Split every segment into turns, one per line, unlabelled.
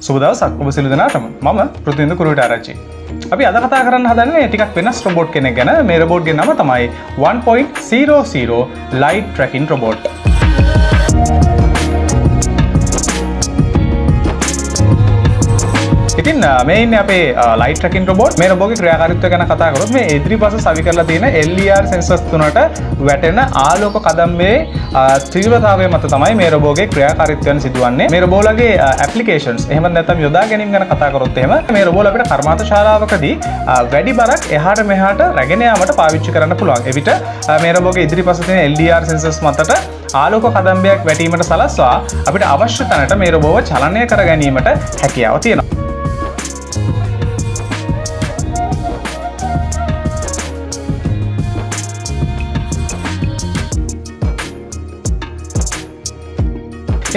සුබ දවසක් ඔබ සියලු දෙනාටම. මම පෘථිවින්ද කුරුවිට ආරච්චි. අපි අද කතා කරන්න හදන්නේ ටිකක් වෙනස් රොබෝට් කෙනෙක් ගැන. මේ රොබෝට්ගේ නම තමයි 1.00 light tracking robot. ඉතින් මේ ඉන්නේ අපේ light tracking robot. මේ රොබෝට්ගේ ක්‍රියාකාරීත්වය ගැන කතා කරොත් මේ ඉදිරිපස සවි කරලා තියෙන LDR sensors තුනට වැටෙන ආලෝක කදම්බේ තීව්‍රතාවය මත තමයි මේ රොබෝගේ ක්‍රියාකාරීත්වයන් සිදුවන්නේ. මේ රොබෝලගේ applications එහෙම නැත්නම් යොදා ගැනීම ගැන කතා කරොත් එහෙම මේ රොබෝල අපිට කර්මාන්ත ශාලාවකදී වැඩි බරක් එහාට මෙහාට රැගෙන යාමට පාවිච්චි කරන්න පුළුවන්. එවිට මේ රොබෝගේ ඉදිරිපස තියෙන LDR sensors මතට ආලෝක කදම්බයක් වැටීමට සලස්වා අපිට අවශ්‍ය තැනට මේ රොබෝව චලනය කර ගැනීමට හැකියාව තියෙනවා.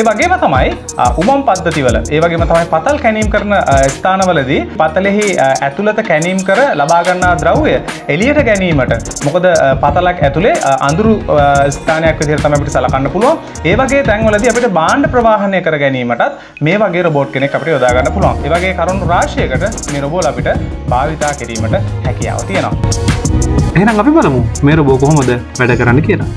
ඒ වගේම තමයි උමම් පද්ධතිවල ඒ වගේම තමයි පතල් කැණීම් කරන ස්ථානවලදී පතලෙහි ඇතුළත කැණීම් කර ලබා ගන්නා ද්‍රව්‍ය එළියට ගැනීමට මොකද පතලක් ඇතුලේ අඳුරු ස්ථානයක් විදිහට තමයි අපිට සලකන්න පුළුවන්. ඒ වගේ තැන්වලදී අපිට භාණ්ඩ ප්‍රවාහනය කර ගැනීමටත් මේ වගේ රොබෝට් කෙනෙක් අපිට යොදා ගන්න පුළුවන්. ඒ වගේ කරුණු රාශියකට මේ රොබෝල අපිට භාවිතා කිරීමට හැකියාව තියෙනවා.
එහෙනම් අපි බලමු මේ රොබෝ කොහොමද වැඩ කරන්නේ කියලා.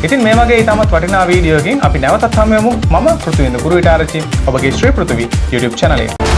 ඉතින් මේ වගේ ඊටමත් වටිනා වීඩියෝකින් අපි නැවතත් හමු වෙමු. මම පෘථිවින්ද කුරුවිට ආරච්චි. ඔබගේ ශ්‍රී පෘථිවි YouTube channel එකේ.